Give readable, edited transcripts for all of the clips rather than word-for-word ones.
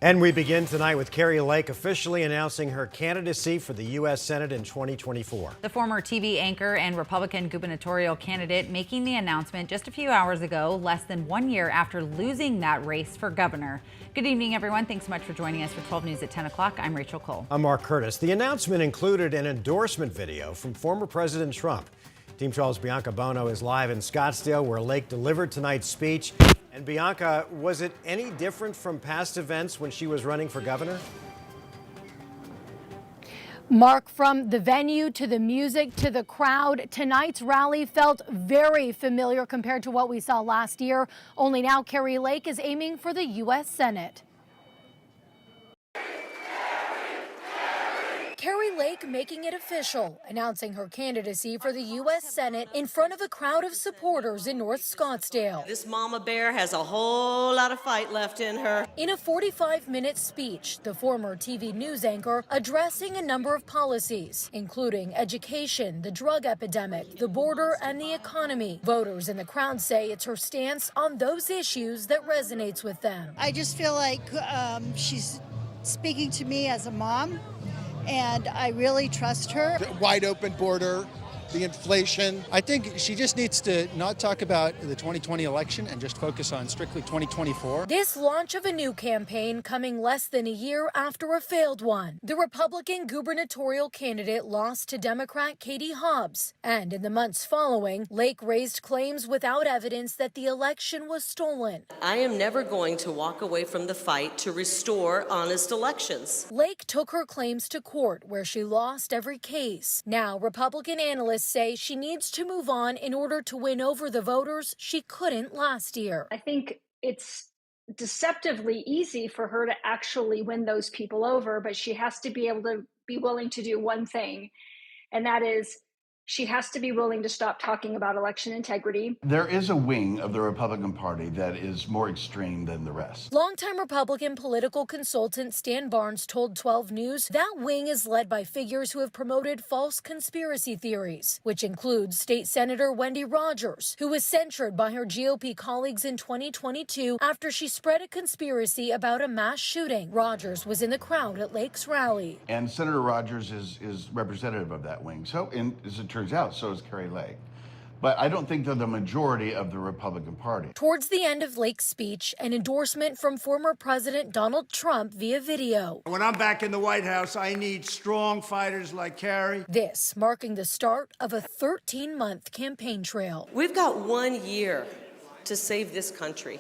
And we begin tonight with Kari Lake officially announcing her candidacy for the U.S. Senate in 2024. The former TV anchor and Republican gubernatorial candidate making the announcement just a few hours ago, less than 1 year after losing that race for governor. Good evening, everyone. Thanks so much for joining us for 12 News at 10 o'clock. I'm Rachel Cole. I'm Mark Curtis. The announcement included an endorsement video from former President Trump. Team 12's Bianca Bono is live in Scottsdale, where Lake delivered tonight's speech. And Bianca, was it any different from past events when she was running for governor? Mark, from the venue to the music to the crowd, tonight's rally felt very familiar compared to what we saw last year. Only now Kari Lake is aiming for the U.S. Senate. Kari Lake making it official, announcing her candidacy for the U.S. Senate in front of a crowd of supporters in North Scottsdale. This mama bear has a whole lot of fight left in her. In a 45-minute speech, the former TV news anchor addressing a number of policies, including education, the drug epidemic, the border, and the economy. Voters in the crowd say it's her stance on those issues that resonates with them. I just feel like she's speaking to me as a mom, and I really trust her. The wide open border, the inflation. I think she just needs to not talk about the 2020 election and just focus on strictly 2024. This launch of a new campaign coming less than a year after a failed one. The Republican gubernatorial candidate lost to Democrat Katie Hobbs. And in the months following, Lake raised claims without evidence that the election was stolen. I am never going to walk away from the fight to restore honest elections. Lake took her claims to court, where she lost every case. Now, Republican analysts say she needs to move on in order to win over the voters she couldn't last year. I think it's deceptively easy for her to actually win those people over, but she has to be able to be willing to do one thing, and that is she has to be willing to stop talking about election integrity. There is a wing of the Republican Party that is more extreme than the rest. Longtime Republican political consultant Stan Barnes told 12 News that wing is led by figures who have promoted false conspiracy theories, which includes State Senator Wendy Rogers, who was censured by her GOP colleagues in 2022 after she spread a conspiracy about a mass shooting. Rogers was in the crowd at Lake's rally. And Senator Rogers is representative of that wing. So, as it turns out, so is Kari Lake. But I don't think they're the majority of the Republican Party. Towards the end of Lake's speech, an endorsement from former President Donald Trump via video. When I'm back in the White House, I need strong fighters like Kari. This marking the start of a 13-month campaign trail. We've got 1 year to save this country.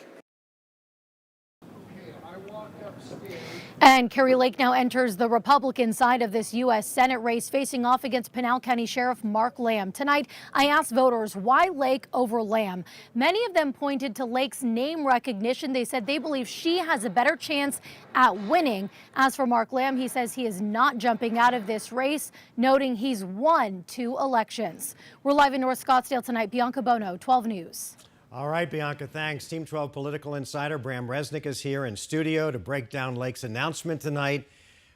And Kari Lake now enters the Republican side of this U.S. Senate race, facing off against Pinal County Sheriff Mark Lamb. Tonight, I asked voters why Lake over Lamb. Many of them pointed to Lake's name recognition. They said they believe she has a better chance at winning. As for Mark Lamb, he says he is not jumping out of this race, noting he's won 2 elections. We're live in North Scottsdale tonight. Bianca Bono, 12 News. All right, Bianca, thanks. Team 12 political insider Bram Resnick is here in studio to break down Lake's announcement tonight.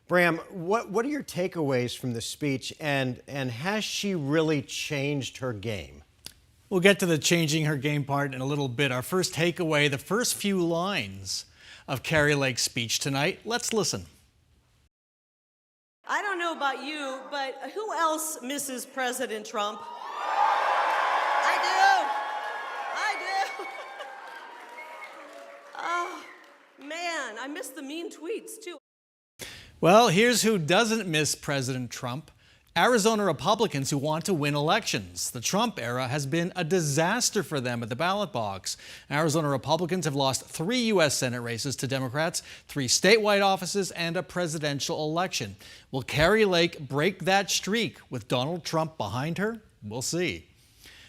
Bram, what are your takeaways from the speech, and has she really changed her game? We'll get to the changing her game part in a little bit. Our first takeaway, the first few lines of Kari Lake's speech tonight. Let's listen. I don't know about you, but who else misses President Trump? Oh, man, I miss the mean tweets, too. Well, here's who doesn't miss President Trump. Arizona Republicans who want to win elections. The Trump era has been a disaster for them at the ballot box. Arizona Republicans have lost 3 U.S. Senate races to Democrats, 3 statewide offices, and a presidential election. Will Kari Lake break that streak with Donald Trump behind her? We'll see.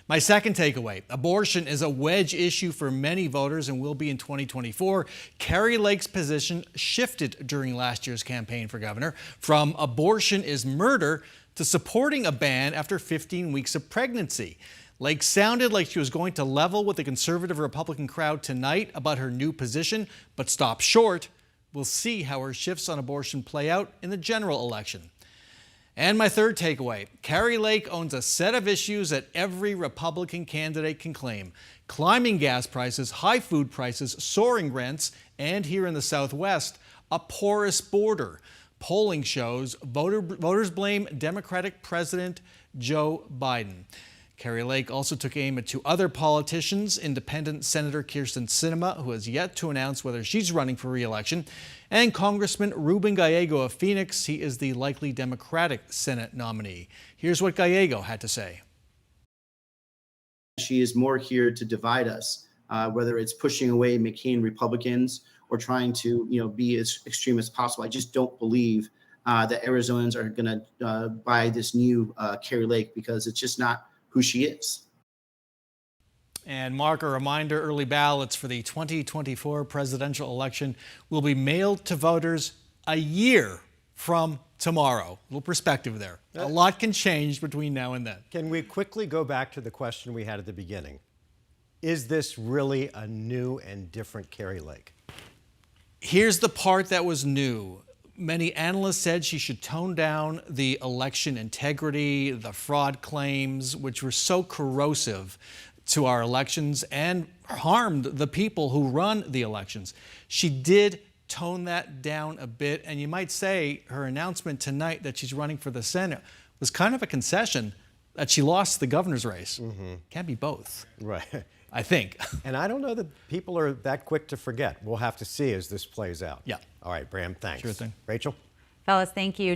My second takeaway, abortion is a wedge issue for many voters and will be in 2024. Kari Lake's position shifted during last year's campaign for governor from abortion is murder to supporting a ban after 15 weeks of pregnancy. Lake sounded like she was going to level with the conservative Republican crowd tonight about her new position, but stopped short. We'll see how her shifts on abortion play out in the general election. And my third takeaway, Kari Lake owns a set of issues that every Republican candidate can claim. Climbing gas prices, high food prices, soaring rents, and here in the Southwest, a porous border. Polling shows voters blame Democratic President Joe Biden. Kari Lake also took aim at two other politicians, Independent Senator Kyrsten Sinema, who has yet to announce whether she's running for re-election, and Congressman Ruben Gallego of Phoenix. He is the likely Democratic Senate nominee. Here's what Gallego had to say. She is more here to divide us, whether it's pushing away McCain Republicans or trying to, be as extreme as possible. I just don't believe that Arizonans are going to buy this new Kari Lake, because it's just not who she is. And Mark, a reminder, early ballots for the 2024 presidential election will be mailed to voters a year from tomorrow. A little perspective there. A lot can change between now and then. Can we quickly go back to the question we had at the beginning? Is this really a new and different Kari Lake? Here's the part that was new. Many analysts said she should tone down the election integrity, the fraud claims, which were so corrosive to our elections and harmed the people who run the elections. She did tone that down a bit, and you might say her announcement tonight that she's running for the Senate was kind of a concession that she lost the governor's race. Can't be both. Right. I think. And I don't know that people are that quick to forget. We'll have to see as this plays out. Yeah. All right, Bram, thanks. Sure thing. Rachel? Fellas, thank you.